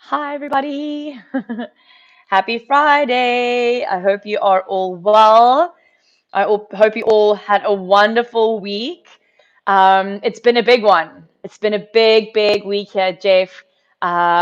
Hi, everybody. Happy Friday. I hope you are all well. Hope you all had a wonderful week. It's been a big one. It's been a big week here, Jeff.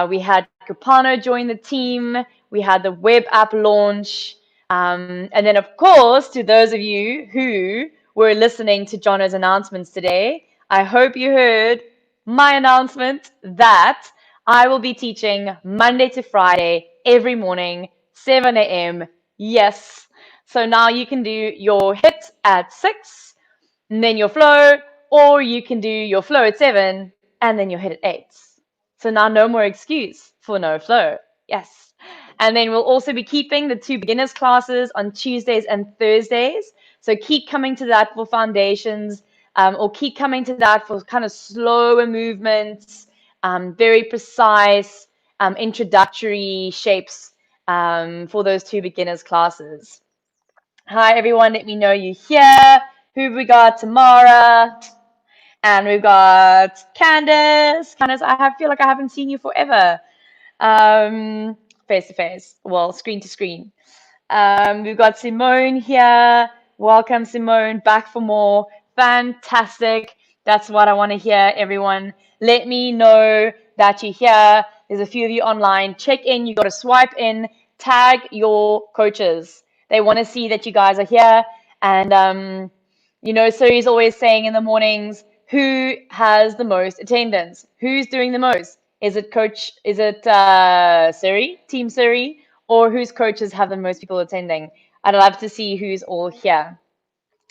We had Capano join the team. We had the web app launch. And then, of course, to those of you who were listening to Jono's announcements today, I hope you heard my announcement that I will be teaching Monday to Friday every morning, 7 a.m. Yes. So now you can do your hit at 6 and then your flow, or you can do your flow at 7 and then your hit at 8. So now no more excuse for no flow. Yes. And then we'll also be keeping the 2 beginners classes on Tuesdays and Thursdays. So keep coming to that for foundations, or keep coming to that for kind of slower movements, very precise introductory shapes for those 2 beginners classes. Hi, everyone. Let me know you're here. Who have we got? Tamara. And we've got Candace. Candace, feel like I haven't seen you forever. Face to face. Well, screen to screen. We've got Simone here. Welcome, Simone. Back for more. Fantastic. That's what I want to hear, everyone. Let me know that you're here. There's a few of you online. Check in. You got to swipe in. Tag your coaches. They want to see that you guys are here. And, Suri's always saying in the mornings, who has the most attendance? Who's doing the most? Is it Suri, Team Suri, or whose coaches have the most people attending? I'd love to see who's all here.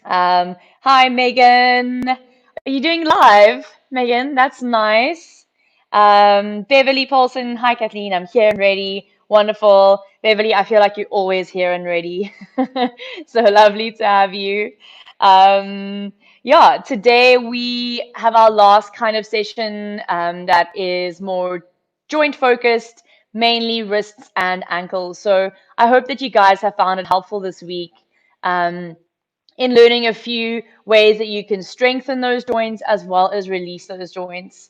Hi, Megan. Are you doing live, Megan? That's nice. Beverly Paulson. Hi, Kathleen. I'm here and ready. Wonderful. Beverly, I feel like you're always here and ready. So lovely to have you. Yeah, today we have our last kind of session that is more joint focused, mainly wrists and ankles. So I hope that you guys have found it helpful this week. In learning a few ways that you can strengthen those joints as well as release those joints.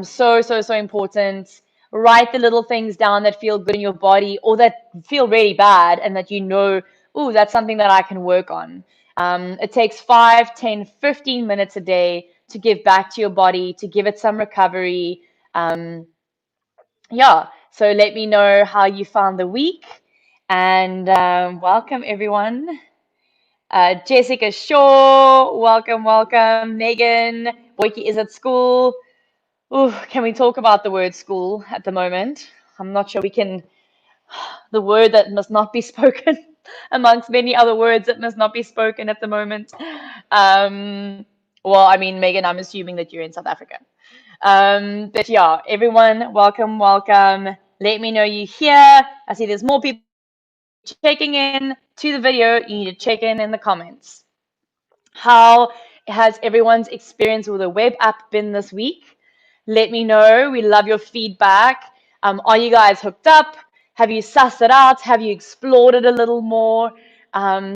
So important. Write the little things down that feel good in your body or that feel really bad and that oh, that's something that I can work on. It takes 5, 10, 15 minutes a day to give back to your body, to give it some recovery. Yeah, so let me know how you found the week. And welcome, everyone. Jessica Shaw, welcome. Megan, Boyke is at school. Ooh, can we talk about the word school at the moment? I'm not sure we can. The word that must not be spoken amongst many other words that must not be spoken at the moment. Well, I mean, Megan, I'm assuming that you're in South Africa. But yeah, everyone, welcome. Let me know you're here. I see there's more people checking in to the video. You need to check in the comments. How has everyone's experience with the web app been this week? Let me know. We love your feedback. Are you guys hooked up? Have you sussed it out? Have you explored it a little more?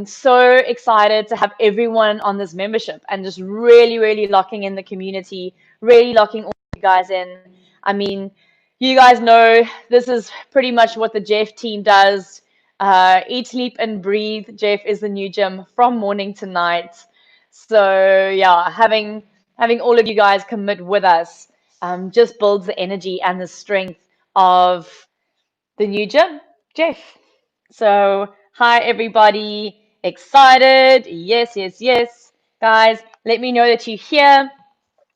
So excited to have everyone on this membership and just really locking in the community, really locking all you guys in. I mean, you guys know this is pretty much what the Jeff team does. Eat, sleep, and breathe. Jeff is the new gym from morning to night. So yeah, having all of you guys commit with us just builds the energy and the strength of the new gym, Jeff. So hi everybody, excited? Yes. Guys, let me know that you're here.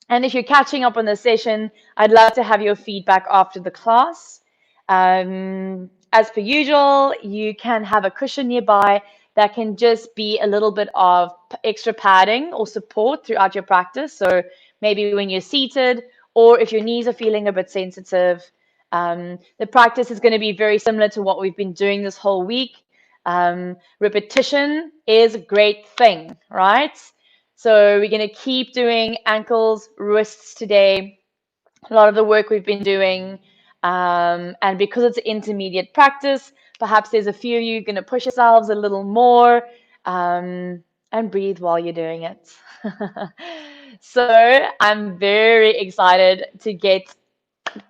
And if you're catching up on the session, I'd love to have your feedback after the class. As per usual, you can have a cushion nearby that can just be a little bit of extra padding or support throughout your practice. So maybe when you're seated or if your knees are feeling a bit sensitive. The practice is going to be very similar to what we've been doing this whole week. Repetition is a great thing, right? So we're going to keep doing ankles, wrists today. A lot of the work we've been doing. And because it's intermediate practice, perhaps there's a few of you going to push yourselves a little more and breathe while you're doing it. So I'm very excited to get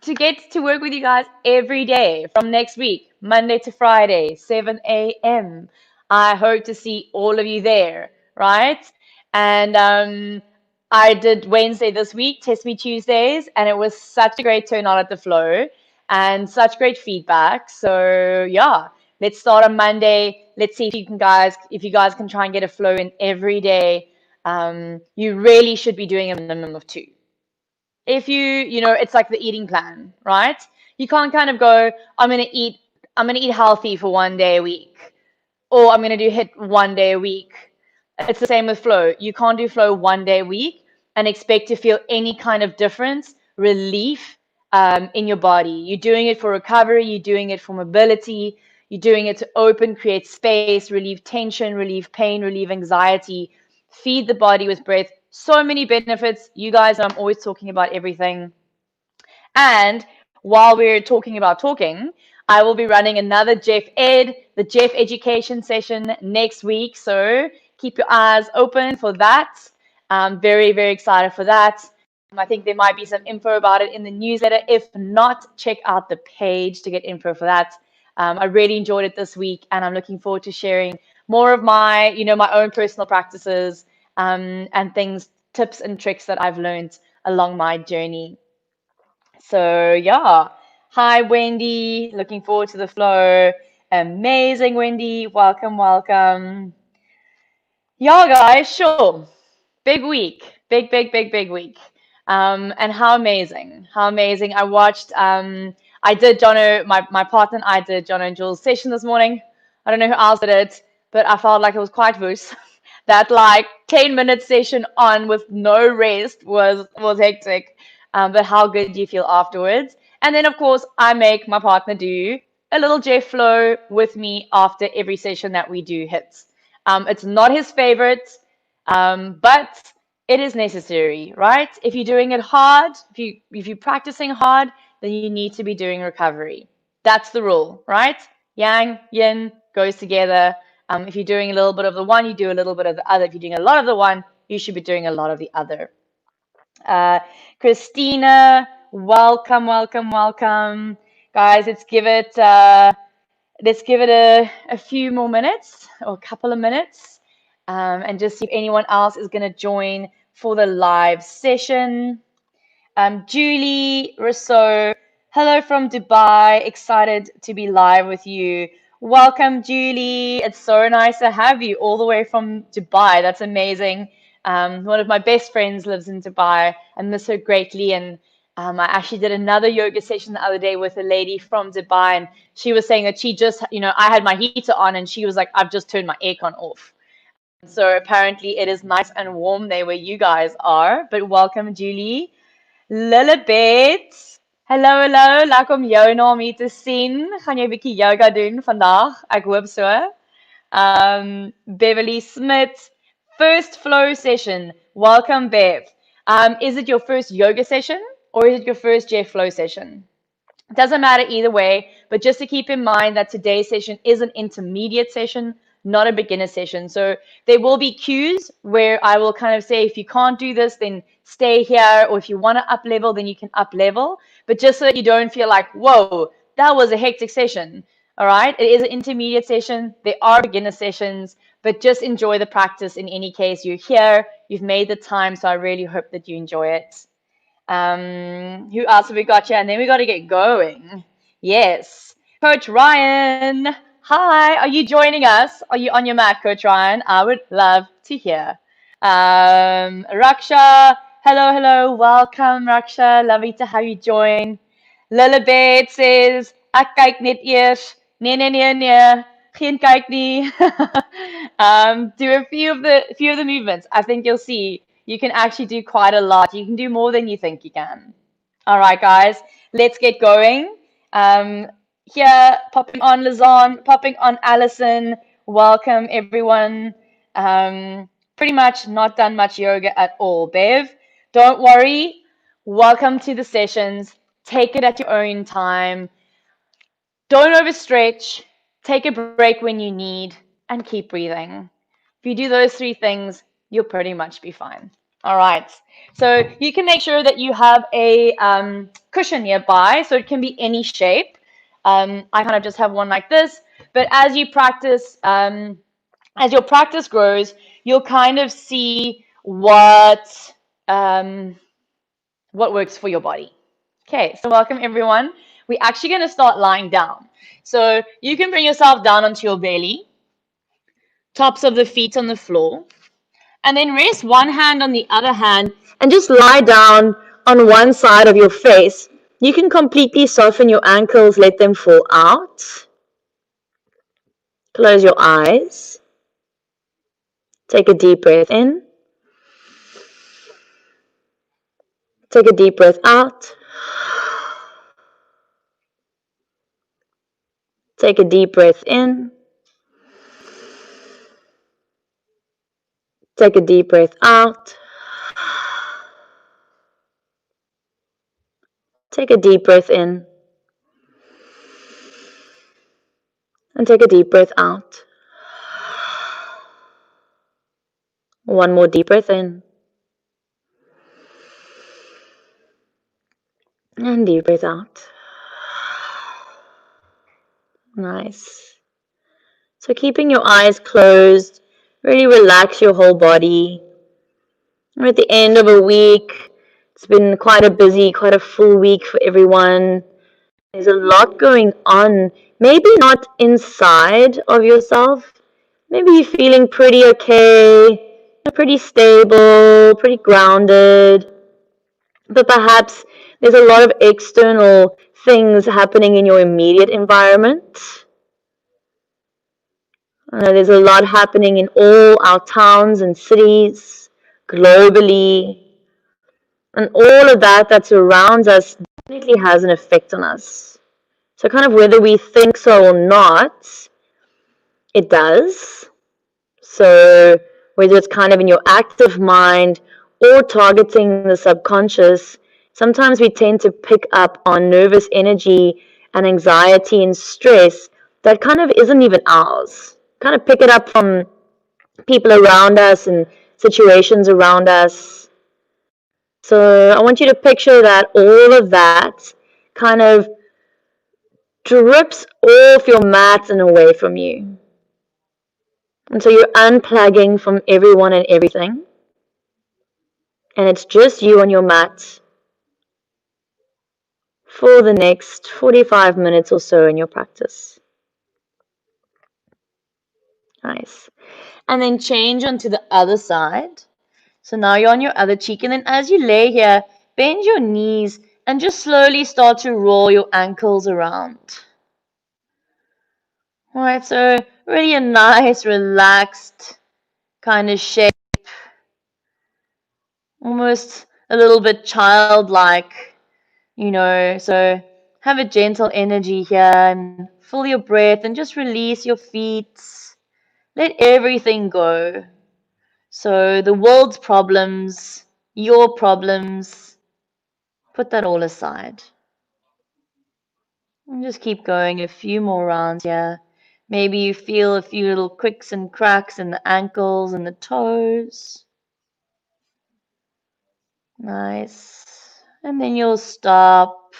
to get to work with you guys every day from next week, Monday to Friday, 7 a.m. I hope to see all of you there, right? And I did Wednesday this week, Test Me Tuesdays, and it was such a great turnout at the flow and such great feedback. So yeah, let's start on Monday. Let's see if you guys can try and get a flow in every day. You really should be doing a minimum of 2. If it's like the eating plan, right? You can't kind of go, I'm gonna eat healthy for 1 day a week, or I'm gonna do HIIT 1 day a week. It's the same with flow. You can't do flow 1 day a week and expect to feel any kind of difference, relief in your body. You're doing it for recovery, you're doing it for mobility, you're doing it to open, create space, relieve tension, relieve pain, relieve anxiety, feed the body with breath. So many benefits. You guys know I'm always talking about everything. And while we're talking about talking, I will be running another the Jeff Education session next week. So keep your eyes open for that. I'm very, very excited for that. I think there might be some info about it in the newsletter. If not, check out the page to get info for that. I really enjoyed it this week, and I'm looking forward to sharing more of my own personal practices and tips and tricks that I've learned along my journey. So yeah, hi Wendy, looking forward to the flow. Amazing, Wendy. Welcome, welcome. Yeah, guys, sure. Big week, big week. And how amazing, how amazing. I did my partner and I did Jono and Jules' session this morning. I don't know who else did it, but I felt like it was quite loose. That like 10-minute session on with no rest was hectic. But how good do you feel afterwards? And then of course I make my partner do a little Jeff flow with me after every session that we do hits. It's not his favorite, but it is necessary, right? If you're doing it hard, if you're practicing hard, then you need to be doing recovery. That's the rule, right? Yang, yin goes together. If you're doing a little bit of the one, you do a little bit of the other. If you're doing a lot of the one, you should be doing a lot of the other. Uh, Christina, welcome, welcome, welcome. Guys, let's give it a few more minutes or a couple of minutes and just see if anyone else is going to join for the live session. Julie Rousseau, hello from Dubai. Excited to be live with you. Welcome, Julie. It's so nice to have you all the way from Dubai. That's amazing. One of my best friends lives in Dubai. I miss her greatly. And I actually did another yoga session the other day with a lady from Dubai. And she was saying that she just, I had my heater on and she was like, I've just turned my aircon off. So apparently it is nice and warm there where you guys are. But welcome, Julie. Lilibet, hallo, hallo, lekker om jou na hier te sien. Gaan jy 'n bietjie yoga doen vandag? Ek hoop so. Beverly Smith, first flow session. Welcome, Bev. Is it your first yoga session or is it your first Jeff flow session? It doesn't matter either way, but just to keep in mind that today's session is an intermediate session, not a beginner session. So there will be cues where I will kind of say, if you can't do this, then stay here. Or if you want to up level, then you can up level. But just so that you don't feel like, whoa, that was a hectic session. All right. It is an intermediate session. There are beginner sessions, but just enjoy the practice. In any case, you're here, you've made the time. So I really hope that you enjoy it. Who else have we got here? And then we got to get going. Yes. Coach Ryan. Hi. Are you joining us? Are you on your mat, Coach Ryan? I would love to hear. Raksha. Hello, hello. Welcome, Raksha. Lovely to have you join. Lilibet says, ek kyk net eers. Nee, nee, nee, nee. Geen kyk nie. Do a few of the movements. I think you'll see you can actually do quite a lot. You can do more than you think you can. All right, guys, let's get going. Here, popping on Lazan, popping on Allison. Welcome, everyone. Pretty much not done much yoga at all, Bev. Don't worry. Welcome to the sessions. Take it at your own time. Don't overstretch. Take a break when you need and keep breathing. If you do those 3 things, you'll pretty much be fine. All right. So you can make sure that you have a cushion nearby, so it can be any shape. I kind of just have one like this. But as you practice, as your practice grows, you'll kind of see um, what works for your body. Okay, so welcome everyone. We're actually going to start lying down. So you can bring yourself down onto your belly, tops of the feet on the floor, and then rest one hand on the other hand and just lie down on one side of your face. You can completely soften your ankles, let them fall out. Close your eyes. Take a deep breath in. Take a deep breath out. Take a deep breath in. Take a deep breath out. Take a deep breath in. And take a deep breath out. One more deep breath in. And deep breath out. Nice. So keeping your eyes closed, really relax your whole body. We're at the end of a week. It's been quite a full week for everyone. There's a lot going on. Maybe not inside of yourself. Maybe you're feeling pretty okay, pretty stable, pretty grounded. But perhaps there's a lot of external things happening in your immediate environment. There's a lot happening in all our towns and cities, globally. And all of that that surrounds us definitely has an effect on us. So kind of whether we think so or not, it does. So whether it's kind of in your active mind or targeting the subconscious, sometimes we tend to pick up on nervous energy and anxiety and stress that kind of isn't even ours. Kind of pick it up from people around us and situations around us. So I want you to picture that all of that kind of drips off your mat and away from you. And so you're unplugging from everyone and everything. And it's just you on your mat for the next 45 minutes or so in your practice. Nice. And then change onto the other side. So now you're on your other cheek. And then as you lay here, bend your knees and just slowly start to roll your ankles around. All right, so really a nice, relaxed kind of shape. Almost a little bit childlike, so have a gentle energy here and fill your breath and just release your feet. Let everything go. So the world's problems, your problems, put that all aside. And just keep going a few more rounds here. Maybe you feel a few little cricks and cracks in the ankles and the toes. Nice. And then you'll stop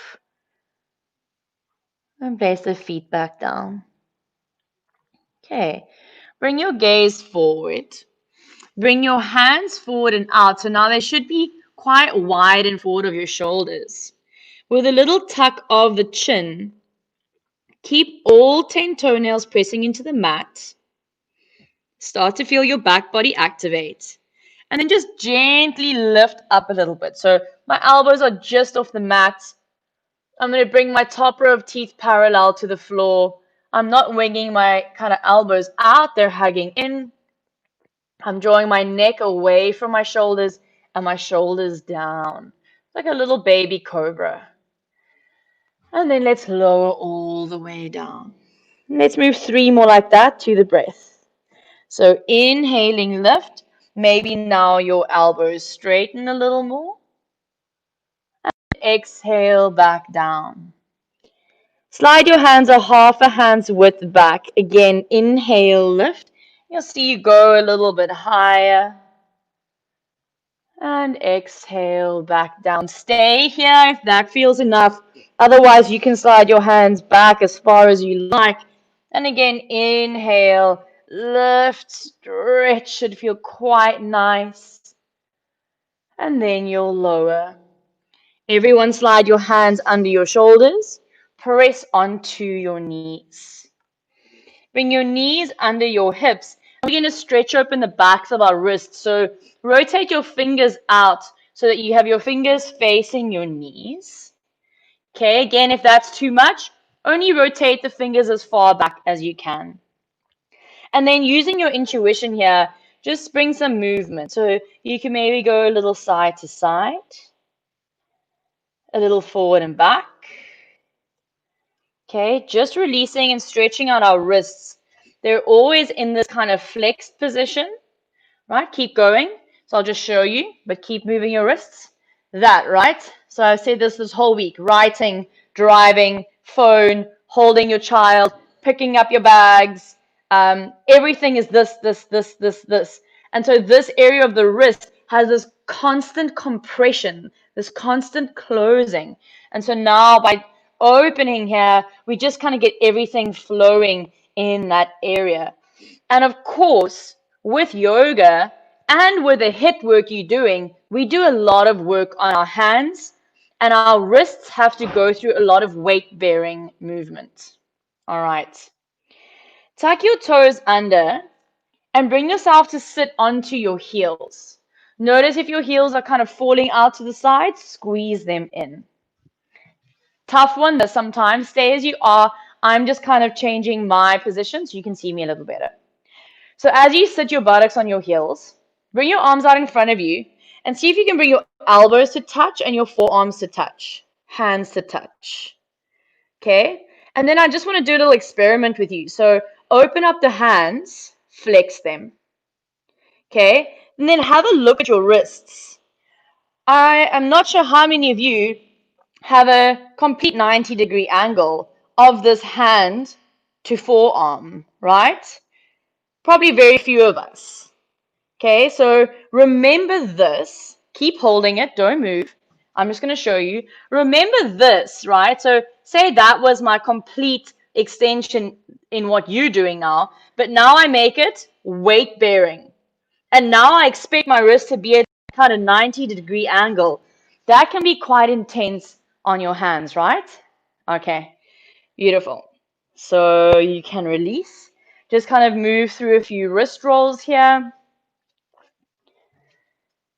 and place the feet back down. Okay. Bring your gaze forward. Bring your hands forward and out. So now they should be quite wide and forward of your shoulders. With a little tuck of the chin, keep all 10 toenails pressing into the mat. Start to feel your back body activate. And then just gently lift up a little bit. So my elbows are just off the mat. I'm going to bring my top row of teeth parallel to the floor. I'm not winging my kind of elbows out. They're hugging in. I'm drawing my neck away from my shoulders and my shoulders down. Like a little baby cobra. And then let's lower all the way down. Let's move 3 more like that to the breath. So inhaling, lift. Maybe now your elbows straighten a little more. And exhale back down. Slide your hands a half a hand's width back. Again, inhale, lift. You'll see you go a little bit higher. And exhale back down. Stay here if that feels enough. Otherwise, you can slide your hands back as far as you like. And again, inhale, lift, stretch. Should feel quite nice. And then you'll lower. Everyone slide your hands under your shoulders. Press onto your knees. Bring your knees under your hips. We're going to stretch open the backs of our wrists. So rotate your fingers out so that you have your fingers facing your knees. Okay, again, if that's too much, only rotate the fingers as far back as you can. And then using your intuition here, just bring some movement. So you can maybe go a little side to side, a little forward and back. Okay, just releasing and stretching out our wrists. They're always in this kind of flexed position, right? Keep going. So I'll just show you, but keep moving your wrists. That, right? So I've said this whole week. Writing, driving, phone, holding your child, picking up your bags. Everything is this. And so this area of the wrist has this constant compression, this constant closing. And so now by opening here, we just kind of get everything flowing in that area. And of course, with yoga and with the hip work you're doing, we do a lot of work on our hands, and our wrists have to go through a lot of weight-bearing movement. All right. Tuck your toes under and bring yourself to sit onto your heels. Notice if your heels are kind of falling out to the side, squeeze them in. Tough one, though, sometimes. Stay as you are. I'm just kind of changing my position so you can see me a little better. So as you sit your buttocks on your heels, bring your arms out in front of you and see if you can bring your elbows to touch and your forearms to touch, hands to touch. Okay? And then I just want to do a little experiment with you. So open up the hands, flex them. Okay? And then have a look at your wrists. I am not sure how many of you have a complete 90-degree angle of this hand to forearm, right? Probably very few of us. Okay, so remember this. Keep holding it. Don't move. I'm just going to show you. Remember this, right? So say that was my complete extension in what you're doing now, but now I make it weight bearing. And now I expect my wrist to be at kind of 90-degree angle. That can be quite intense on your hands, right? Okay, beautiful. So you can release. Just kind of move through a few wrist rolls here.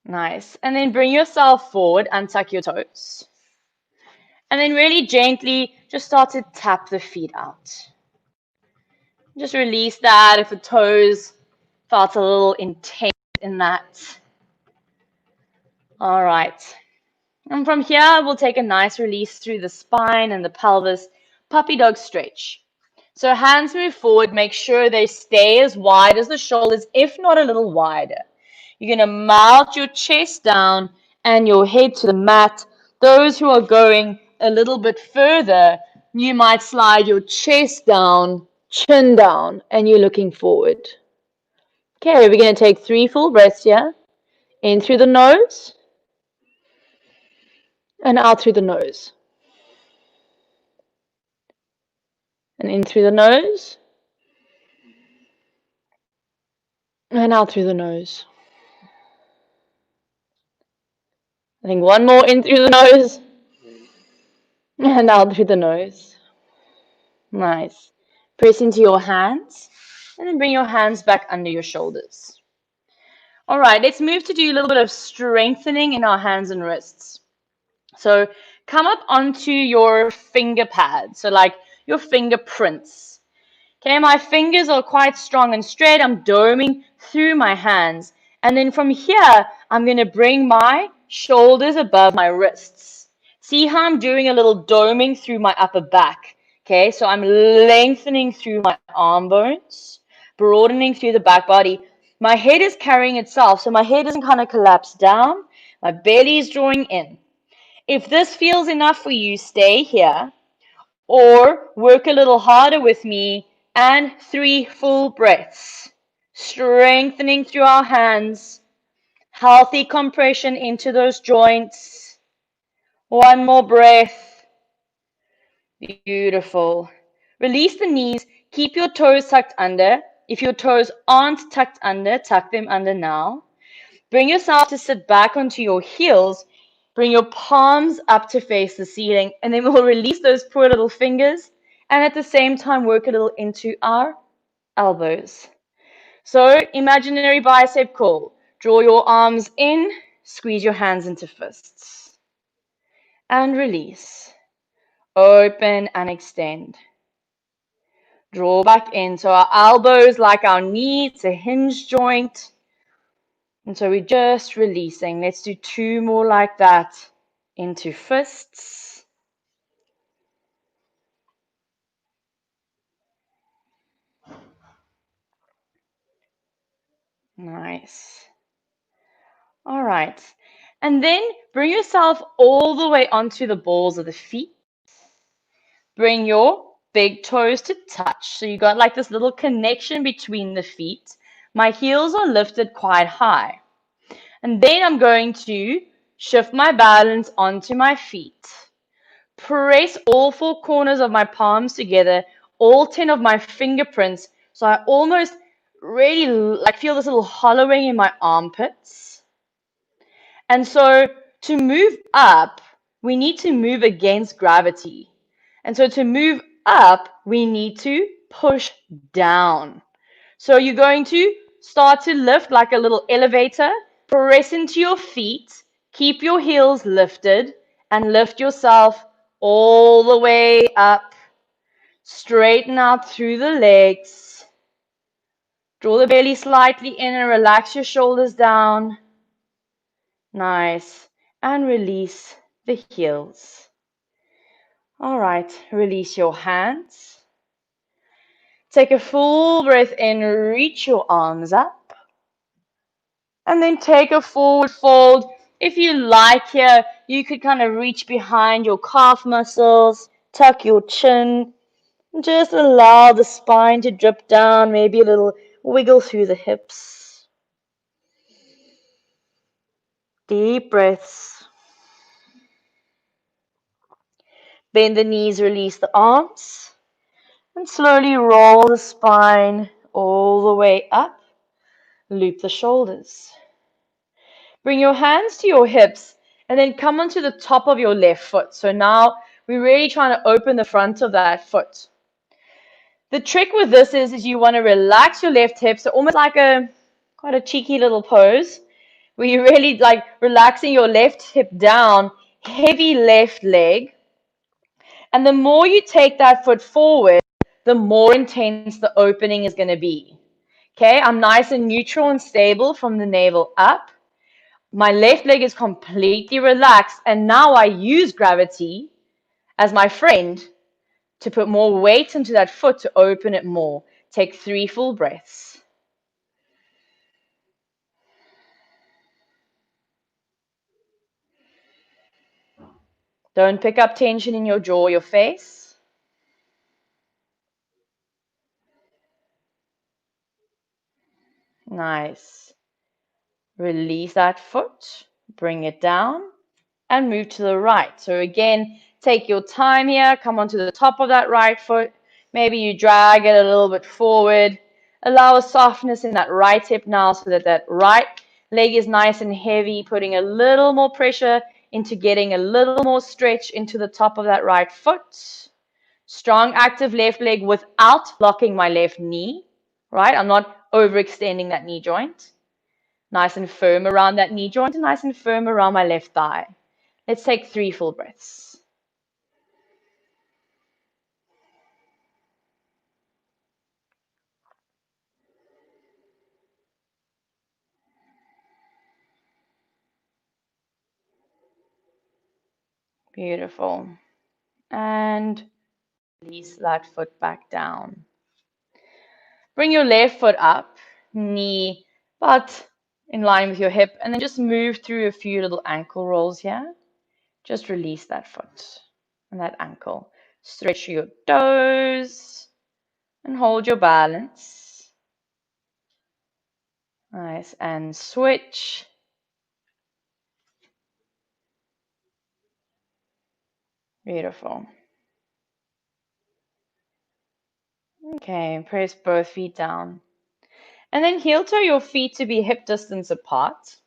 Nice. And then bring yourself forward and tuck your toes. And then really gently just start to tap the feet out. Just release that if the toes felt a little intense in that. All right. And from here, we'll take a nice release through the spine and the pelvis. Puppy dog stretch. So hands move forward. Make sure they stay as wide as the shoulders, if not a little wider. You're going to mount your chest down and your head to the mat. Those who are going a little bit further, you might slide your chest down, chin down, and you're looking forward. Okay, we're going to take 3 full breaths here. In through the nose and out through the nose. And in through the nose and out through the nose. I think one more in through the nose and out through the nose. Nice. Press into your hands and then bring your hands back under your shoulders. All right, let's move to do a little bit of strengthening in our hands and wrists. So come up onto your finger pads, so like your fingerprints. Okay, my fingers are quite strong and straight. I'm doming through my hands. And then from here, I'm going to bring my shoulders above my wrists. See how I'm doing a little doming through my upper back. Okay, so I'm lengthening through my arm bones, broadening through the back body. My head is carrying itself, so my head doesn't kind of collapse down. My belly is drawing in. If this feels enough for you, stay here or work a little harder with me and 3 full breaths. Strengthening through our hands, Healthy compression into those joints. One more breath. Beautiful. Release the knees. Keep your toes tucked under. If your toes aren't tucked under, tuck them under now. Bring yourself to sit back onto your heels. Bring your palms up to face the ceiling, and then we'll release those poor little fingers, and at the same time work a little into our elbows. So, imaginary bicep curl. Draw your arms in, squeeze your hands into fists, and release. Open and extend. Draw back in. So our elbows, like our knee, it's a hinge joint. And so we're just releasing. Let's do 2 more like that. Into fists. Nice. All right. And then bring yourself all the way onto the balls of the feet. Bring your big toes to touch. So you got like this little connection between the feet. My heels are lifted quite high. And then I'm going to shift my balance onto my feet. Press all 4 corners of my palms together, all 10 of my fingerprints. So I almost really like feel this little hollowing in my armpits. And so to move up, we need to move against gravity. And so to move up, we need to push down. So you're going to start to lift like a little elevator, press into your feet, keep your heels lifted, and lift yourself all the way up. Straighten out through the legs. Draw the belly slightly in and relax your shoulders down. Nice. And release the heels. All right, release your hands. Take a full breath in, reach your arms up. And then take a forward fold. If you like here, you could kind of reach behind your calf muscles, tuck your chin, and just allow the spine to drip down, maybe a little wiggle through the hips. Deep breaths. Bend the knees, release the arms, and slowly roll the spine all the way up. Loop the shoulders. Bring your hands to your hips and then come onto the top of your left foot. So now we're really trying to open the front of that foot. The trick with this is you want to relax your left hip, so almost like quite a cheeky little pose where you're really like relaxing your left hip down, heavy left leg. And the more you take that foot forward, the more intense the opening is going to be. Okay, I'm nice and neutral and stable from the navel up. My left leg is completely relaxed, and now I use gravity as my friend to put more weight into that foot to open it more. Take 3 full breaths. Don't pick up tension in your jaw, your face. Nice. Release that foot, bring it down, and move to the right. So again, take your time here, come onto the top of that right foot. Maybe you drag it a little bit forward. Allow a softness in that right hip now so that that right leg is nice and heavy, putting a little more pressure into getting a little more stretch into the top of that right foot. Strong active left leg without locking my left knee, right? I'm not overextending that knee joint. Nice and firm around that knee joint and nice and firm around my left thigh. Let's take 3 full breaths. Beautiful. And release that foot back down. Bring your left foot up, knee about in line with your hip, and then just move through a few little ankle rolls here. Just release that foot and that ankle. Stretch your toes and hold your balance. Nice, and switch. Beautiful. Okay, press both feet down. And then heel toe your feet to be hip distance apart.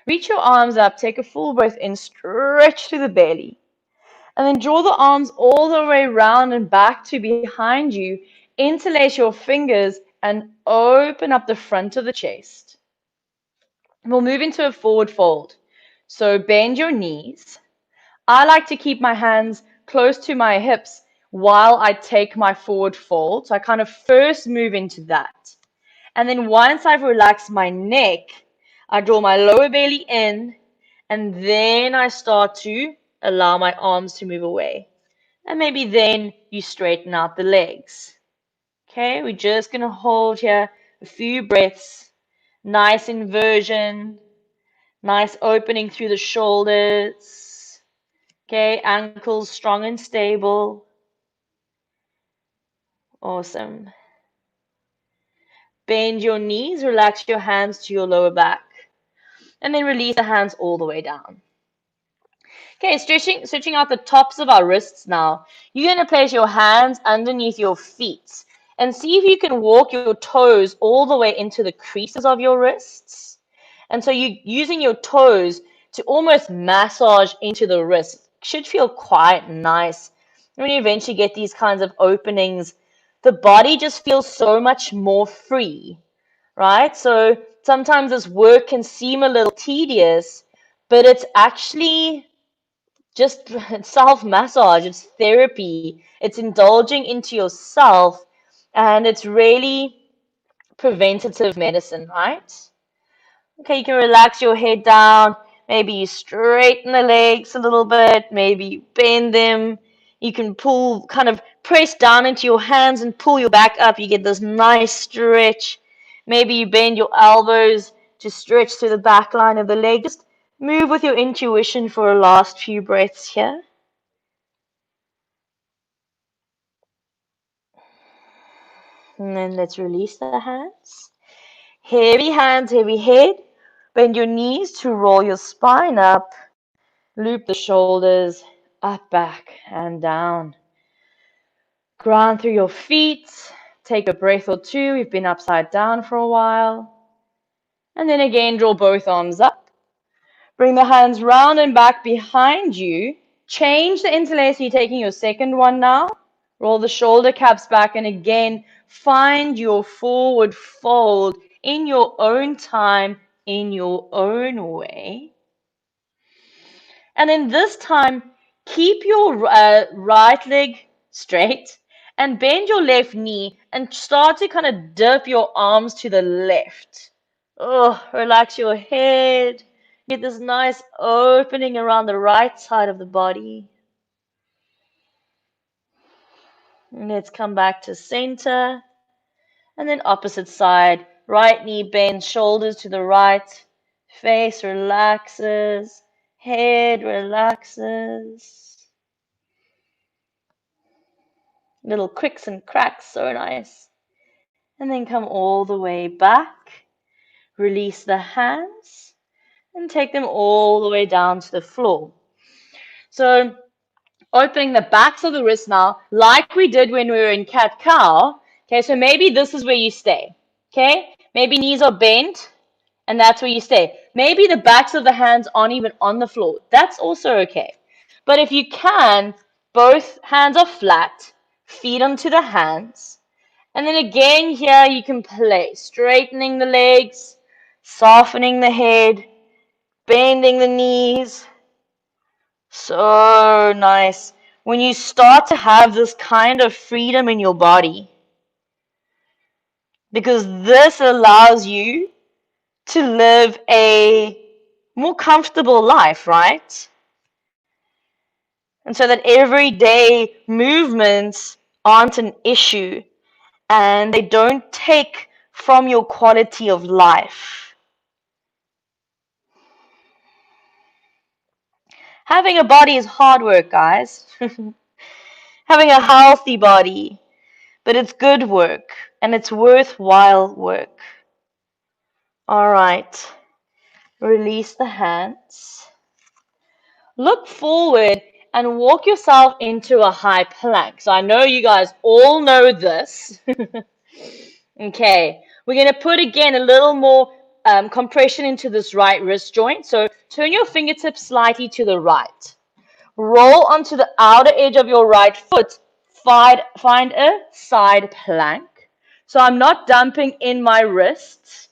Reach your arms up, take a full breath in, stretch through the belly. And then draw the arms all the way around and back to behind you. Interlace your fingers and open up the front of the chest. We'll move into a forward fold. So bend your knees. I like to keep my hands close to my hips while I take my forward fold. So I kind of first move into that. And then once I've relaxed my neck, I draw my lower belly in, and then I start to allow my arms to move away. And maybe then you straighten out the legs. Okay, we're just going to hold here a few breaths. Nice inversion, nice opening through the shoulders. Okay, ankles strong and stable. Awesome. Bend your knees, relax your hands to your lower back. And then release the hands all the way down. Okay, stretching out the tops of our wrists now. You're going to place your hands underneath your feet and see if you can walk your toes all the way into the creases of your wrists. And so you're using your toes to almost massage into the wrist. Should feel quite nice. And when you eventually get these kinds of openings, the body just feels so much more free, right? So sometimes this work can seem a little tedious, but it's actually just self-massage, it's therapy, it's indulging into yourself, and it's really preventative medicine, right? Okay, you can relax your head down, maybe you straighten the legs a little bit, maybe you bend them, you can pull, kind of press down into your hands and pull your back up, you get this nice stretch. Maybe you bend your elbows to stretch through the back line of the leg. Just move with your intuition for a last few breaths here. And then let's release the hands. Heavy hands, heavy head. Bend your knees to roll your spine up. Loop the shoulders up, back, and down. Ground through your feet. Take a breath or two. We've been upside down for a while. And then again, draw both arms up. Bring the hands round and back behind you. Change the interlace. You're taking your second one now. Roll the shoulder caps back and again, find your forward fold in your own time, in your own way. And then this time, keep your right leg straight and bend your left knee and start to kind of dip your arms to the left. Oh, relax your head. Get this nice opening around the right side of the body. And let's come back to center. And then opposite side. Right knee bends, shoulders to the right. Face relaxes. Head relaxes. Little cricks and cracks, so nice. And then come all the way back. Release the hands. And take them all the way down to the floor. So opening the backs of the wrists now, like we did when we were in cat-cow. Okay, so maybe this is where you stay. Okay, maybe knees are bent, and that's where you stay. Maybe the backs of the hands aren't even on the floor. That's also okay. But if you can, both hands are flat, feet onto the hands. And then again here you can play, straightening the legs, softening the head, bending the knees. So nice. When you start to have this kind of freedom in your body, because this allows you to live a more comfortable life, right? And so that everyday movements aren't an issue and they don't take from your quality of life. Having a body is hard work, guys. Having a healthy body, but it's good work and it's worthwhile work. All right, release the hands. Look forward and walk yourself into a high plank. So I know you guys all know this. Okay, we're going to put again a little more compression into this right wrist joint. So turn your fingertips slightly to the right. Roll onto the outer edge of your right foot. Find a side plank. So I'm not dumping in my wrists.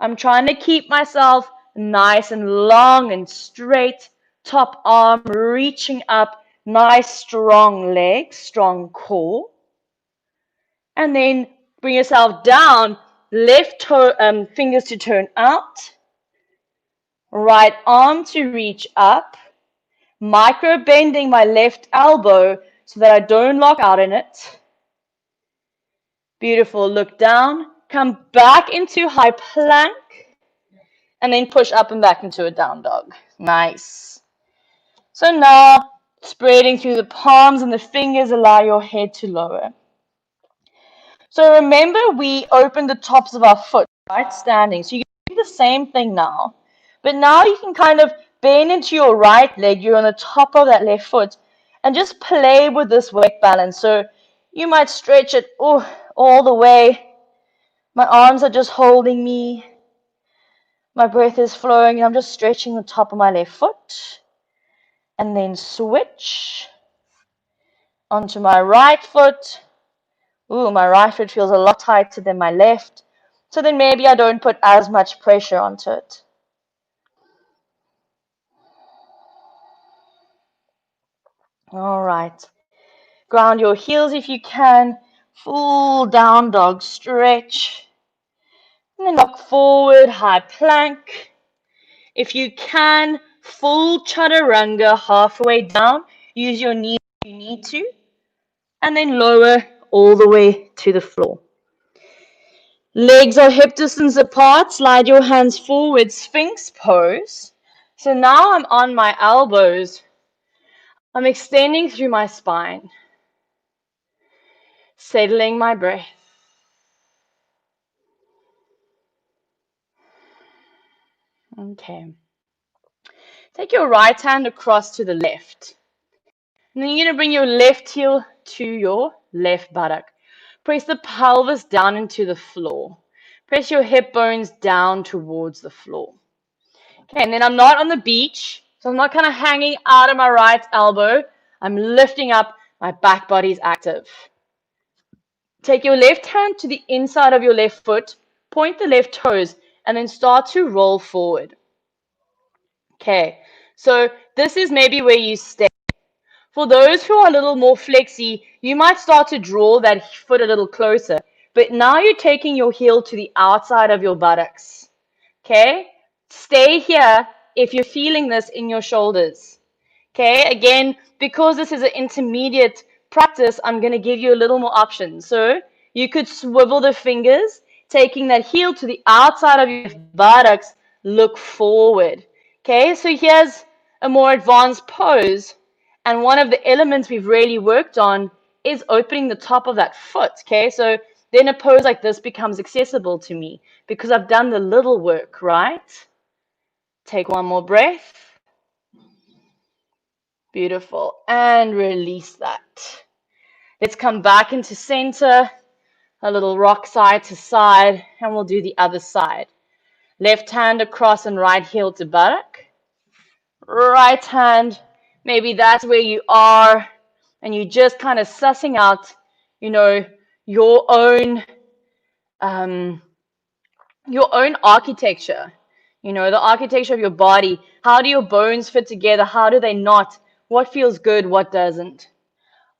I'm trying to keep myself nice and long and straight. Top arm reaching up. Nice strong legs, strong core. And then bring yourself down. Left toe, fingers to turn out. Right arm to reach up. Micro bending my left elbow so that I don't lock out in it. Beautiful. Look down. Come back into high plank. And then push up and back into a down dog. Nice. So now, spreading through the palms and the fingers, allow your head to lower. So remember, we opened the tops of our foot, right? Standing. So you can do the same thing now. But now you can kind of bend into your right leg. You're on the top of that left foot. And just play with this weight balance. So you might stretch it all the way. My arms are just holding me. My breath is flowing. And I'm just stretching the top of my left foot. And then switch onto my right foot. Ooh, my right foot feels a lot tighter than my left. So then maybe I don't put as much pressure onto it. All right. Ground your heels if you can. Full down dog stretch. And then lock forward, high plank. If you can, full chaturanga halfway down. Use your knees if you need to. And then lower all the way to the floor. Legs are hip distance apart. Slide your hands forward, Sphinx pose. So now I'm on my elbows. I'm extending through my spine. Settling my breath. Okay. Take your right hand across to the left. And then you're going to bring your left heel to your left buttock. Press the pelvis down into the floor. Press your hip bones down towards the floor. Okay, and then I'm not on the beach, so I'm not kind of hanging out of my right elbow. I'm lifting up, my back body is active. Take your left hand to the inside of your left foot, point the left toes, and then start to roll forward. Okay, so this is maybe where you stay. For those who are a little more flexy, you might start to draw that foot a little closer. But now you're taking your heel to the outside of your buttocks. Okay? Stay here if you're feeling this in your shoulders. Okay? Again, because this is an intermediate practice, I'm going to give you a little more options. So you could swivel the fingers, taking that heel to the outside of your buttocks, look forward. Okay? So here's a more advanced pose. And one of the elements we've really worked on is opening the top of that foot, okay? So then a pose like this becomes accessible to me because I've done the little work, right? Take one more breath. Beautiful. And release that. Let's come back into center, a little rock side to side, and we'll do the other side. Left hand across and right heel to buttock. Right hand, maybe that's where you are, and you're just kind of sussing out, your own architecture, the architecture of your body. How do your bones fit together? How do they not? What feels good? What doesn't?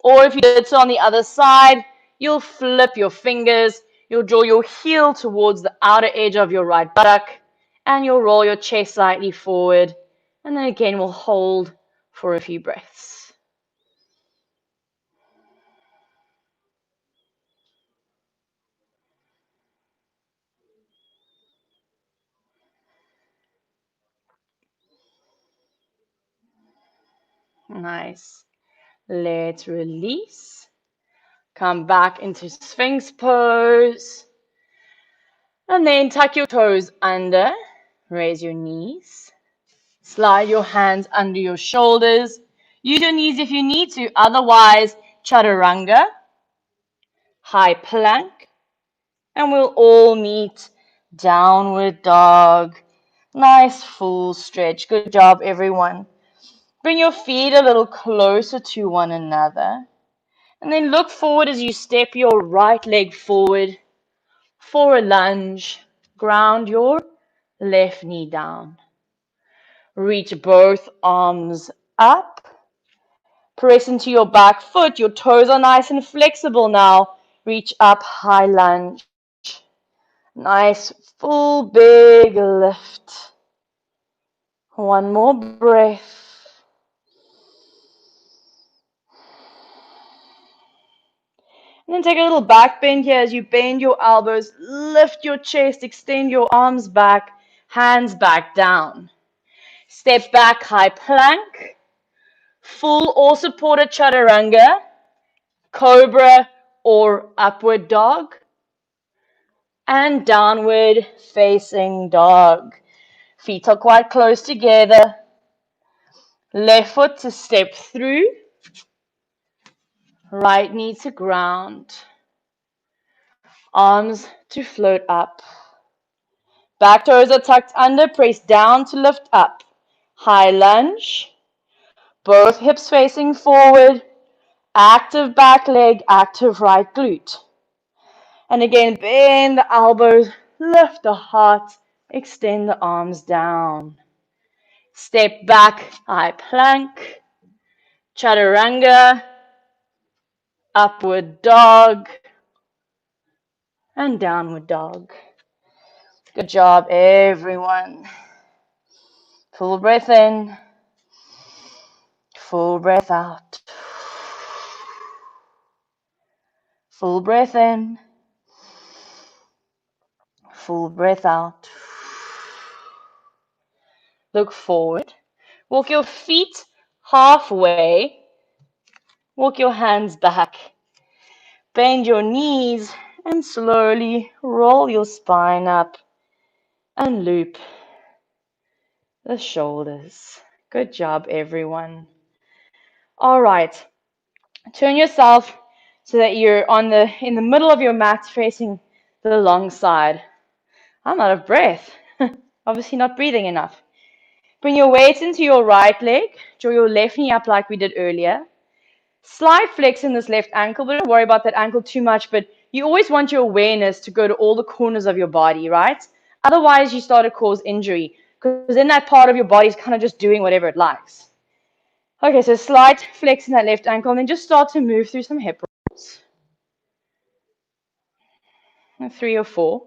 Or if you did so on the other side, you'll flip your fingers, you'll draw your heel towards the outer edge of your right buttock, and you'll roll your chest slightly forward. And then again, we'll hold for a few breaths. Nice. Let's release. Come back into Sphinx pose. And then tuck your toes under. Raise your knees. Slide your hands under your shoulders. Use your knees if you need to. Otherwise, chaturanga, high plank, and we'll all meet downward dog. Nice full stretch. Good job, everyone. Bring your feet a little closer to one another. And then look forward as you step your right leg forward for a lunge. Ground your left knee down. Reach both arms up. Press into your back foot. Your toes are nice and flexible now. Reach up, high lunge. Nice, full, big lift. One more breath. And then take a little back bend here as you bend your elbows, lift your chest, extend your arms back, hands back down. Step back, high plank, full or supported chaturanga, cobra or upward dog, and downward facing dog. Feet are quite close together. Left foot to step through, right knee to ground, arms to float up. Back toes are tucked under, press down to lift up. High lunge, both hips facing forward, active back leg, active right glute. And again, bend the elbows, lift the heart, extend the arms down. Step back, high plank, chaturanga, upward dog, and downward dog. Good job, everyone. Full breath in, full breath out. Full breath in, full breath out. Look forward. Walk your feet halfway. Walk your hands back. Bend your knees and slowly roll your spine up and loop the shoulders. Good job, everyone. All right. Turn yourself so that you're in the middle of your mat facing the long side. I'm out of breath. Obviously not breathing enough. Bring your weight into your right leg. Draw your left knee up like we did earlier. Slight flex in this left ankle, but don't worry about that ankle too much. But you always want your awareness to go to all the corners of your body, right? Otherwise, you start to cause injury because then that part of your body is kind of just doing whatever it likes. Okay, so slight flex in that left ankle, and then just start to move through some hip rolls. 3 or 4.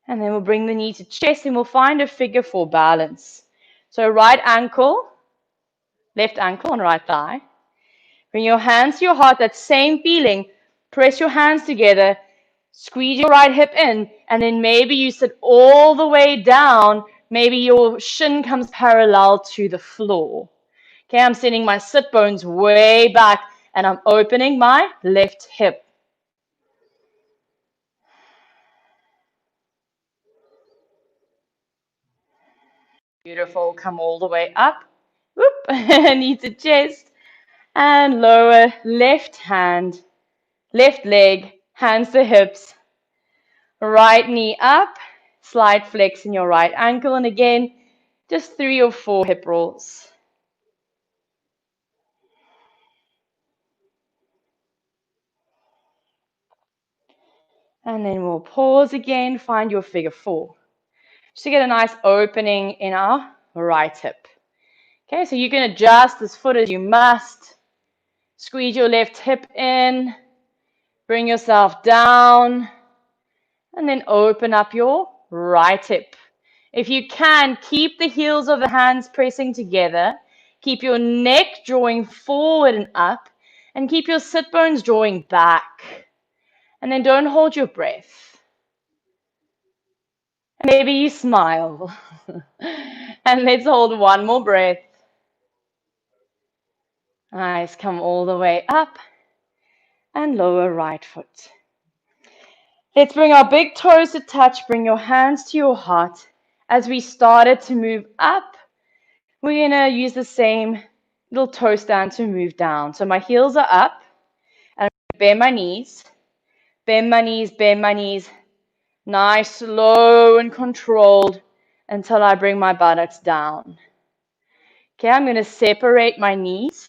And then we'll bring the knee to chest, and we'll find a figure 4 balance. So right ankle, left ankle on right thigh. Bring your hands to your heart, that same feeling. Press your hands together, squeeze your right hip in, and then maybe you sit all the way down. Maybe your shin comes parallel to the floor. Okay, I'm sending my sit bones way back, and I'm opening my left hip. Beautiful. Come all the way up. Whoop. Knee to chest. And lower left hand, left leg, hands to hips. Right knee up. Slight flex in your right ankle. And again, just 3 or 4 hip rolls. And then we'll pause again. Find your figure 4. Just to get a nice opening in our right hip. Okay, so you can adjust as foot as you must. Squeeze your left hip in. Bring yourself down. And then open up your right hip. If you can, keep the heels of the hands pressing together. Keep your neck drawing forward and up. And keep your sit bones drawing back. And then don't hold your breath. Maybe you smile. And let's hold one more breath. Nice. Come all the way up. And lower right foot. Let's bring our big toes to touch. Bring your hands to your heart as we started to move up we're going to use the same little toe stand to move down. So my heels are up, and I'm going to bend my knees, bend my knees, bend my knees. Nice, slow and controlled until I bring my buttocks down. Okay, I'm going to separate my knees.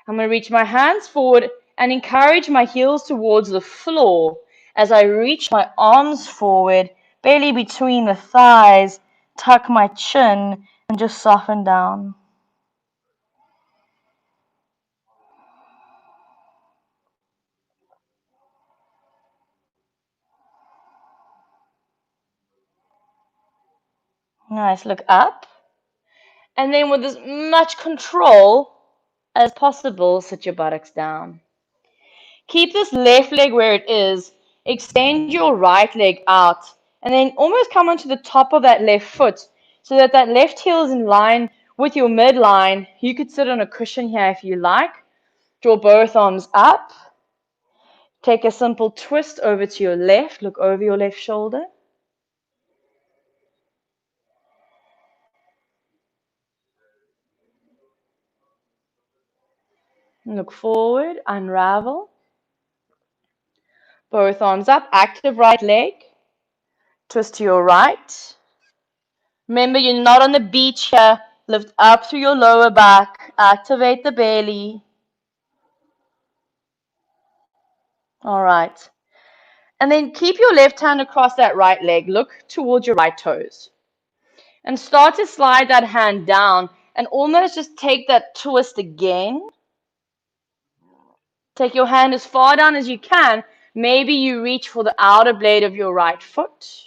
I'm going to reach my hands forward and encourage my heels towards the floor as I reach my arms forward, belly between the thighs, tuck my chin, and just soften down. Nice, look up. And then with as much control as possible, sit your buttocks down. Keep this left leg where it is. Extend your right leg out. And then almost come onto the top of that left foot so that that left heel is in line with your midline. You could sit on a cushion here if you like. Draw both arms up. Take a simple twist over to your left. Look over your left shoulder. Look forward, unravel. Both arms up, active right leg. Twist to your right. Remember, you're not on the beach here. Lift up through your lower back. Activate the belly. All right. And then keep your left hand across that right leg. Look towards your right toes. And start to slide that hand down and almost just take that twist again. Take your hand as far down as you can. Maybe you reach for the outer blade of your right foot.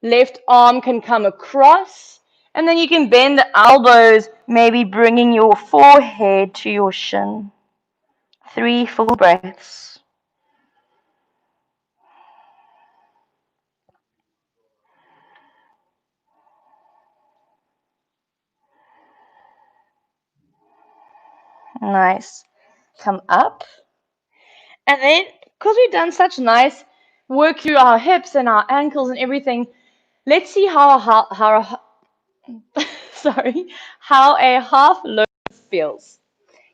Left arm can come across. And then you can bend the elbows, maybe bringing your forehead to your shin. 3 full breaths. Nice. Come up. And then, because we've done such nice work through our hips and our ankles and everything, let's see sorry, how a half lotus feels.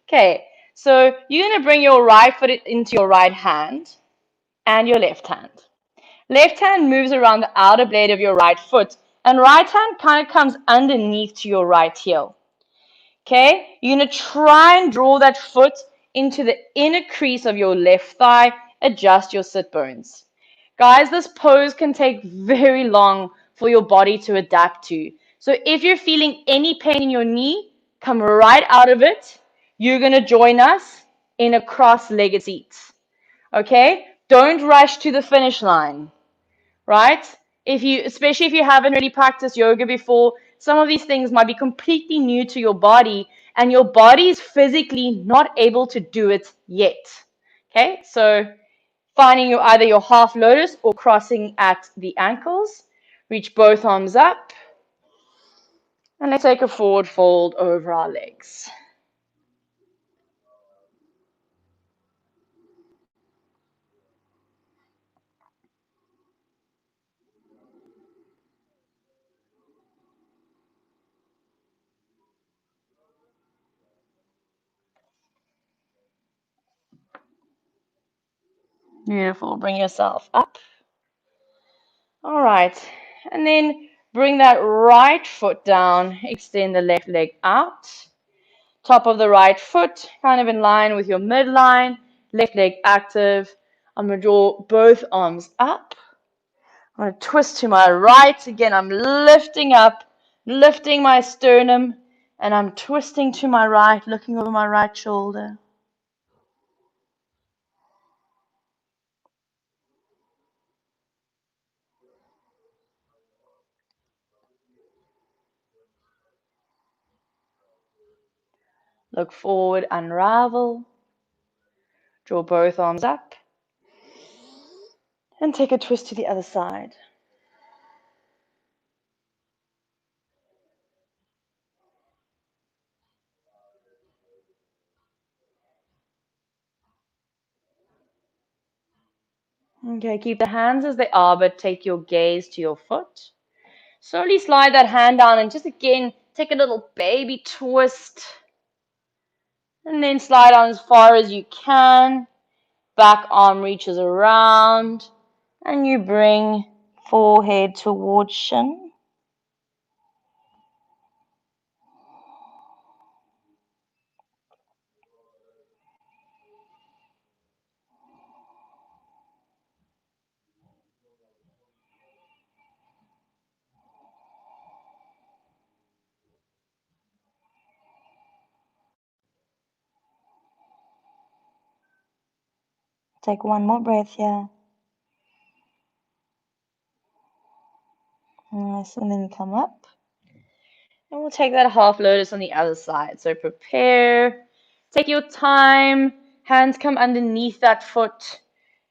Okay, so you're going to bring your right foot into your right hand and your left hand. Left hand moves around the outer blade of your right foot, and right hand kind of comes underneath to your right heel. Okay, you're going to try and draw that foot into the inner crease of your left thigh. Adjust your sit bones. Guys, this pose can take very long for your body to adapt to. So if you're feeling any pain in your knee, come right out of it. You're going to join us in a cross-legged seat. Okay? Don't rush to the finish line. Right? Especially if you haven't really practiced yoga before, some of these things might be completely new to your body and your body is physically not able to do it yet. Okay, so finding either your half lotus or crossing at the ankles. Reach both arms up. And let's take a forward fold over our legs. Beautiful. Bring yourself up. All right. And then bring that right foot down. Extend the left leg out. Top of the right foot, kind of in line with your midline. Left leg active. I'm going to draw both arms up. I'm going to twist to my right. Again, I'm lifting up, lifting my sternum, and I'm twisting to my right, looking over my right shoulder. Look forward, unravel. Draw both arms up. And take a twist to the other side. Okay, keep the hands as they are, but take your gaze to your foot. Slowly slide that hand down and just again Take a little baby twist. And then slide on as far as you can. Back arm reaches around. And you bring forehead towards shin. Take one more breath here. Nice, and then come up. And we'll take that half lotus on the other side. So prepare, take your time, hands come underneath that foot.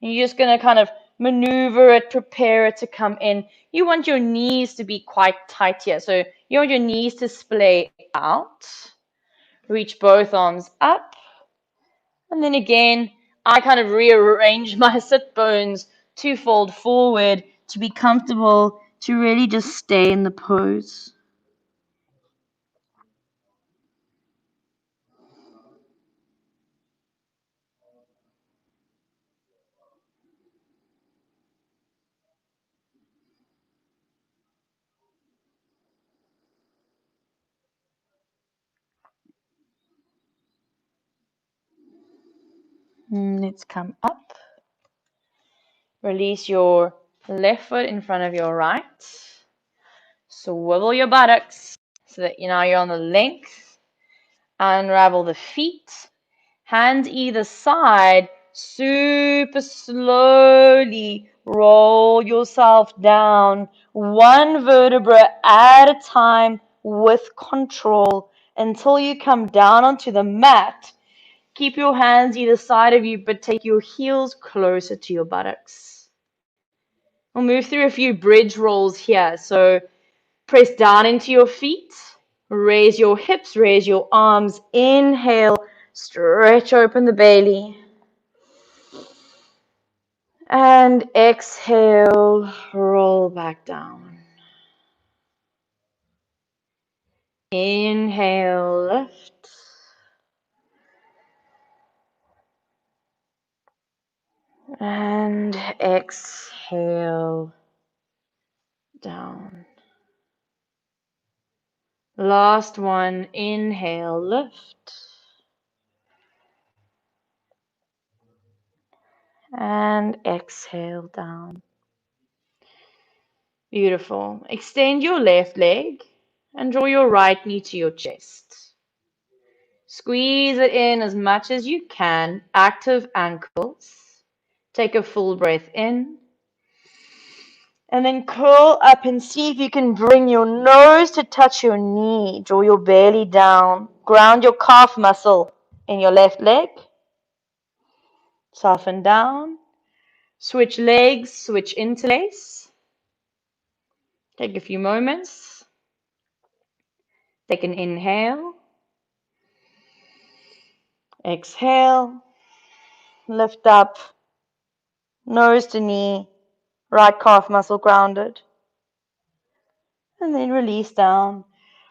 And you're just going to kind of maneuver it, prepare it to come in. You want your knees to be quite tight here. So you want your knees to splay out. Reach both arms up. And then again, I kind of rearrange my sit bones to fold forward to be comfortable to really just stay in the pose. Let's come up. Release your left foot in front of your right. Swivel your buttocks so that now you're on the length. Unravel the feet. Hands either side. Super slowly roll yourself down. One vertebra at a time with control until you come down onto the mat. Keep your hands either side of you, but take your heels closer to your buttocks. We'll move through a few bridge rolls here. So press down into your feet. Raise your hips, raise your arms. Inhale, stretch open the belly. And exhale, roll back down. Inhale, lift. And exhale, down. Last one, inhale, lift. And exhale, down. Beautiful. Extend your left leg and draw your right knee to your chest. Squeeze it in as much as you can. Active ankles. Take a full breath in. And then curl up and see if you can bring your nose to touch your knee. Draw your belly down. Ground your calf muscle in your left leg. Soften down. Switch legs, switch interlace. Take a few moments. Take an inhale. Exhale. Lift up. Nose to knee. Right calf muscle grounded. And then release down.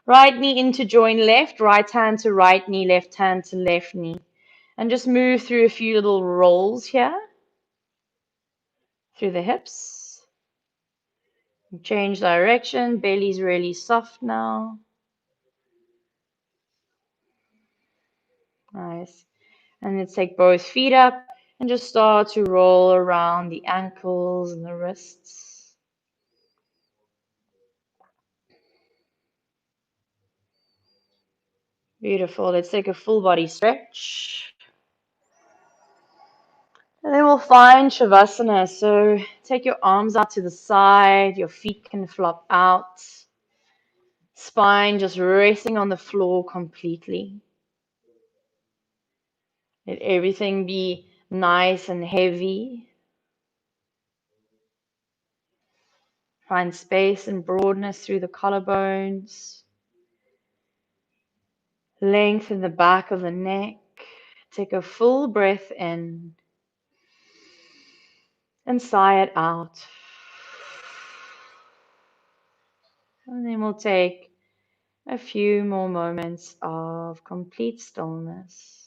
Right knee in to join left. Right hand to right knee. Left hand to left knee. And just move through a few little rolls here. Through the hips. Change direction. Belly's really soft now. Nice. And let's take both feet up and just start to roll around the ankles and the wrists. Beautiful. Let's take a full body stretch. And then we'll find Shavasana. So take your arms out to the side. Your feet can flop out. Spine just resting on the floor completely. Let everything be nice and heavy. Find space and broadness through the collarbones. Lengthen the back of the neck. Take a full breath in and sigh it out. And then we'll take A few more moments of complete stillness.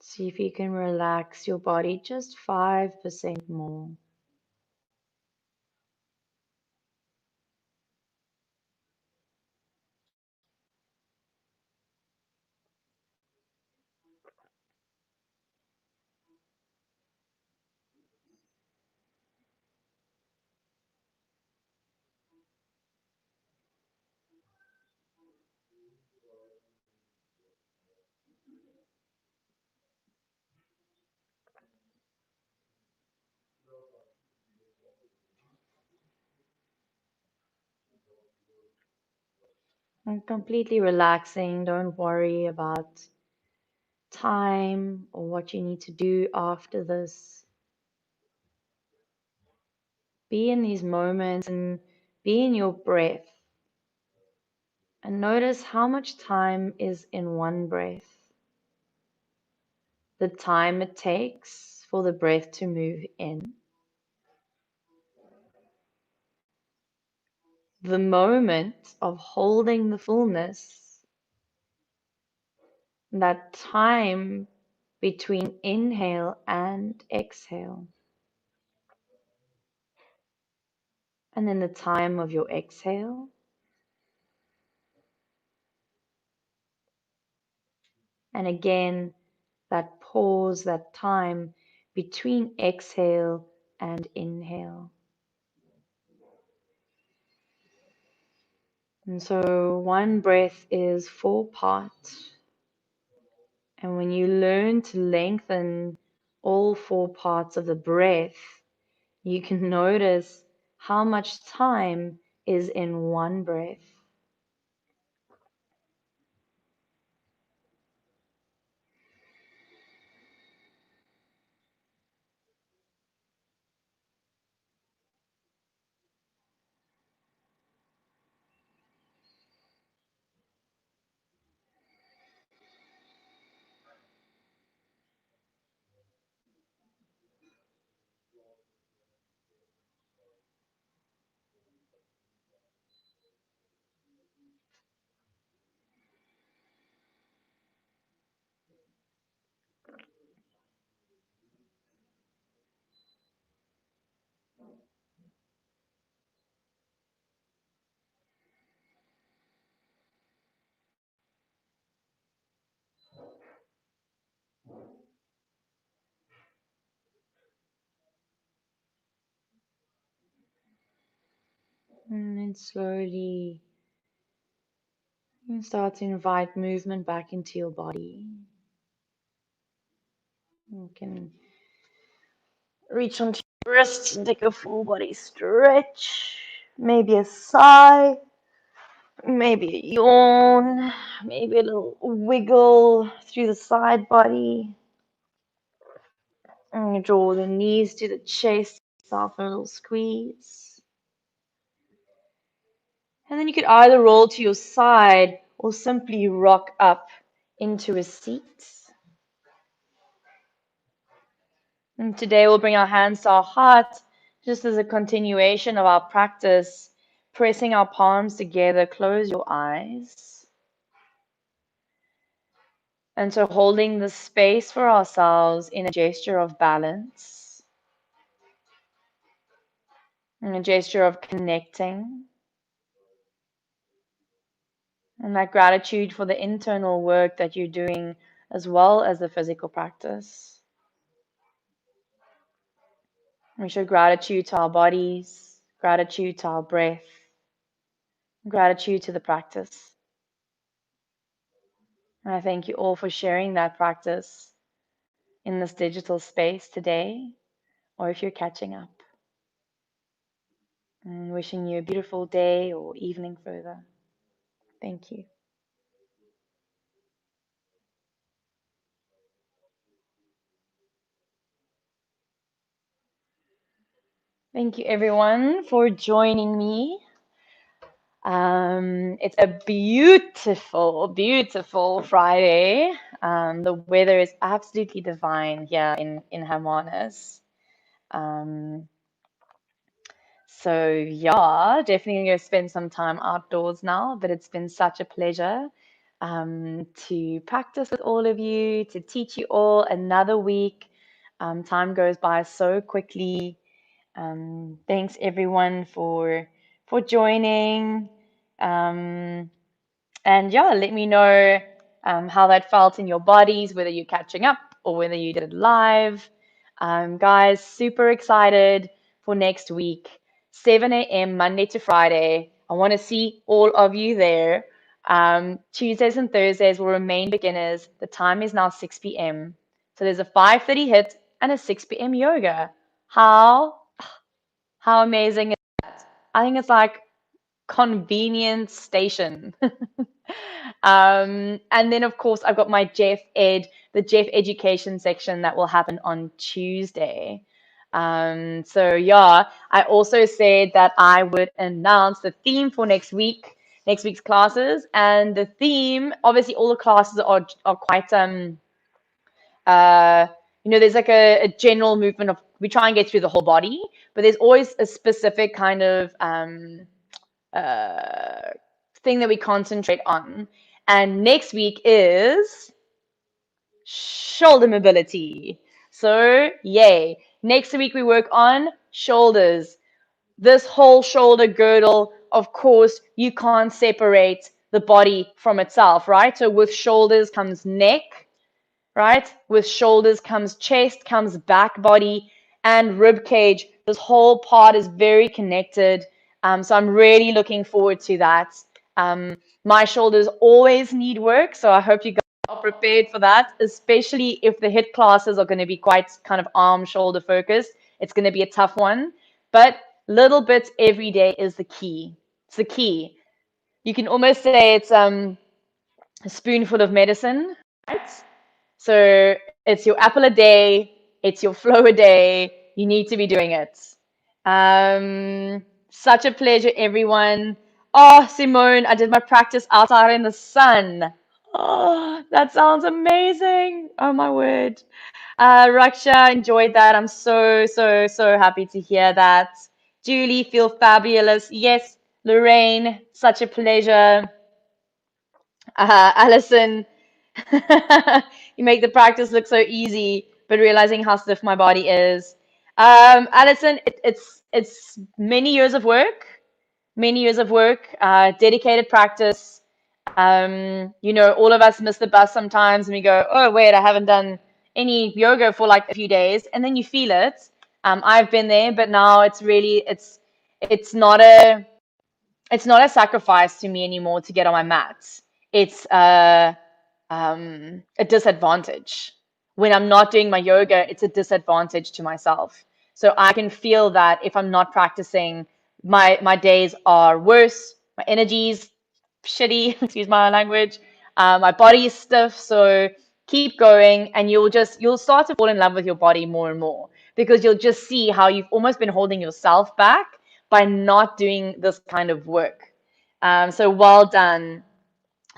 See if you can relax your body just 5% more. And completely relaxing. Don't worry about time or what you need to do after this. Be in these moments and be in your breath. And notice how much time is in one breath. The time it takes for the breath to move in. The moment of holding the fullness. That time between inhale and exhale. And then the time of your exhale. And again, that pause, that time between exhale and inhale. And so one breath is 4 parts. And when you learn to lengthen all 4 parts of the breath, you can notice how much time is in one breath. And then slowly you start to invite movement back into your body. You can reach onto your wrists and take a full body stretch. Maybe a sigh, maybe a yawn, maybe a little wiggle through the side body. And you draw the knees to the chest, soft little squeeze. And then you could either roll to your side or simply rock up into a seat. And today we'll bring our hands to our heart, just as a continuation of our practice, pressing our palms together. Close your eyes. And so holding the space for ourselves in a gesture of balance, in a gesture of connecting, and that gratitude for the internal work that you're doing as well as the physical practice. We show gratitude to our bodies, gratitude to our breath, gratitude to the practice. And I thank you all for sharing that practice in this digital space today, or if you're catching up. And wishing you a beautiful day or evening further. Thank you. Thank you, everyone, for joining me. It's a beautiful, beautiful Friday. The weather is absolutely divine here in Hermanus. Um, so yeah, definitely gonna spend some time outdoors now, but it's been such a pleasure to practice with all of you, to teach you all another week. Time goes by so quickly. Thanks everyone for joining. Um, and yeah, let me know how that felt in your bodies, whether you're catching up or whether you did it live. Guys, super excited for next week, 7 a.m. Monday to Friday. I want to see all of you there. Tuesdays and Thursdays will remain beginners. The time is now 6 p.m. So there's a 5:30 hit and a 6 p.m. yoga. How amazing is that? I think it's like convenience station. And then, of course, I've got my the Jeff Education section that will happen on Tuesday. So yeah, I also said that I would announce the theme for next week's classes, and the theme, obviously, all the classes are quite uh, there's like a general movement of we try and get through the whole body, but there's always a specific kind of uh, thing that we concentrate on. And next week is shoulder mobility. So, yay. Next week we work on shoulders. This whole shoulder girdle, of course, you can't separate the body from itself, right? So with shoulders comes neck, right? With shoulders comes chest, comes back body, and rib cage. This whole part is very connected. So I'm really looking forward to that. My shoulders always need work, so I hope you guys are prepared for that, especially if the HIIT classes are going to be quite kind of arm shoulder focused. It's going to be a tough one, but little bits every day is the key. It's the key. You can almost say it's a spoonful of medicine, right? So it's your apple a day, it's your flow a day. You need to be doing it. Such a pleasure, everyone. Oh, Simone, I did my practice outside in the sun. Oh, that sounds amazing. Oh, my word. Raksha, enjoyed that. I'm so, so, so happy to hear that. Julie, feel fabulous. Yes, Lorraine, such a pleasure. Alison, you make the practice look so easy, but realizing how stiff my body is. Alison, it's many years of work, dedicated practice. All of us miss the bus sometimes, and we go, "Oh wait, I haven't done any yoga for like a few days," and then you feel it. I've been there, but now it's not a sacrifice to me anymore to get on my mat. It's a disadvantage. When I'm not doing my yoga, it's a disadvantage to myself. So I can feel that if I'm not practicing, my days are worse, my energy's shitty, excuse my language, my body is stiff. So keep going, and you'll start to fall in love with your body more and more, because you'll just see how you've almost been holding yourself back by not doing this kind of work. So well done.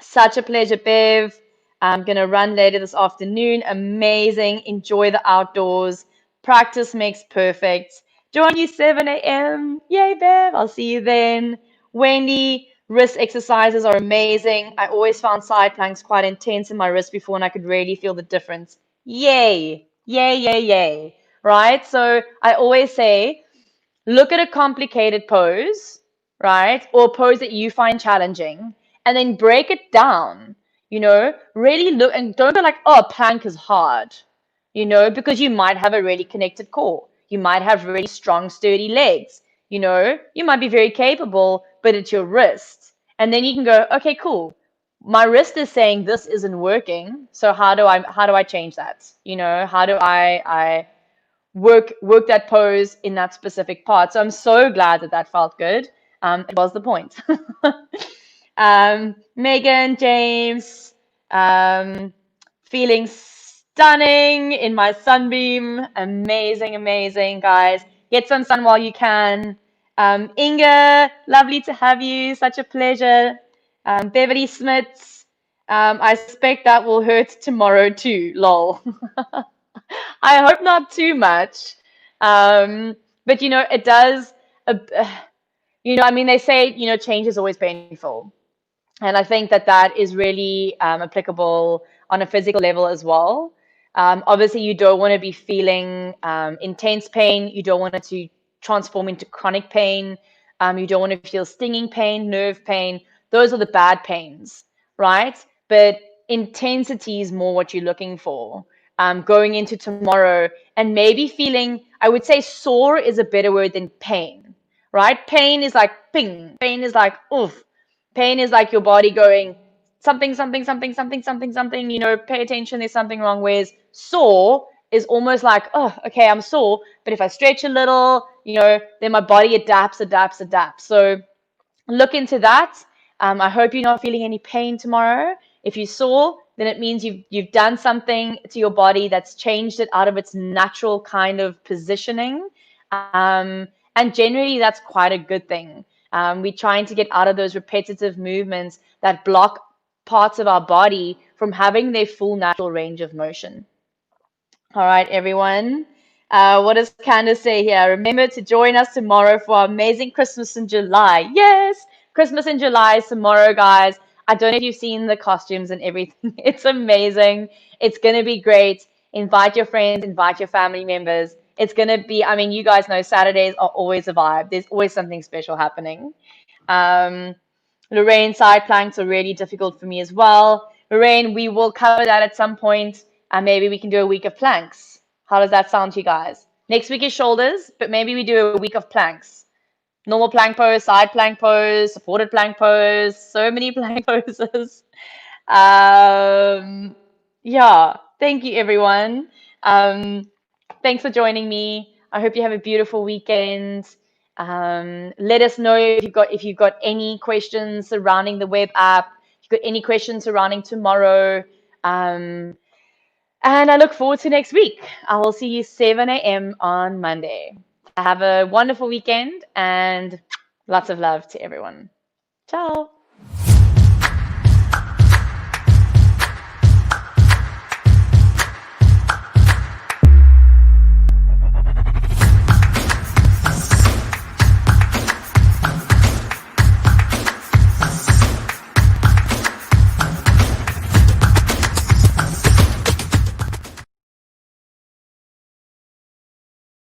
Such a pleasure, Bev. I'm going to run later this afternoon. Amazing. Enjoy the outdoors. Practice makes perfect. Join you 7 a.m. Yay, Bev. I'll see you then. Wendy, wrist exercises are amazing. I always found side planks quite intense in my wrist before, and I could really feel the difference. Yay. Yay, yay, yay. Right? So I always say, look at a complicated pose, right? Or a pose that you find challenging, and then break it down. Really look, and don't go like, oh, plank is hard, because you might have a really connected core. You might have really strong, sturdy legs. You might be very capable, but it's your wrist. And then you can go, okay, cool. My wrist is saying this isn't working. So how do I change that? How do I work that pose in that specific part. So I'm so glad that felt good. It was the point. Megan, James, feeling stunning in my sunbeam. Amazing, amazing, guys. Get some sun while you can. Inga, lovely to have you. Such a pleasure. Beverly Smith, I suspect that will hurt tomorrow too. Lol. I hope not too much. But it does. Uh, I mean, they say, change is always painful. And I think that that is really applicable on a physical level as well. Obviously, you don't want to be feeling intense pain. You don't want it to transform into chronic pain. You don't want to feel stinging pain, nerve pain. Those are the bad pains, right? But intensity is more what you're looking for. Going into tomorrow and maybe feeling, I would say sore is a better word than pain, right? Pain is like ping. Pain is like, oof. Pain is like your body going something, something, something, something, something, something, pay attention, there's something wrong. Whereas sore is almost like, oh, okay, I'm sore, but if I stretch a little, then my body adapts, adapts, adapts. So look into that. I hope you're not feeling any pain tomorrow. If you saw, then it means you've done something to your body that's changed it out of its natural kind of positioning. And generally, that's quite a good thing. We're trying to get out of those repetitive movements that block parts of our body from having their full natural range of motion. All right, everyone. What does Candace say here? Remember to join us tomorrow for our amazing Christmas in July. Yes, Christmas in July is tomorrow, guys. I don't know if you've seen the costumes and everything. It's amazing. It's going to be great. Invite your friends, invite your family members. It's going to be, I mean, you guys know Saturdays are always a vibe. There's always something special happening. Um, Lorraine, side planks are really difficult for me as well. Lorraine, we will cover that at some point, and maybe we can do a week of planks. How does that sound to you guys? Next week is shoulders, but maybe we do a week of planks. Normal plank pose, side plank pose, supported plank pose, so many plank poses. Um, yeah, thank you, everyone. Thanks for joining me. I hope you have a beautiful weekend. Let us know if you've got any questions surrounding the web app. If you've got any questions surrounding tomorrow. Um, and I look forward to next week. I will see you 7 a.m. on Monday. Have a wonderful weekend and lots of love to everyone. Ciao.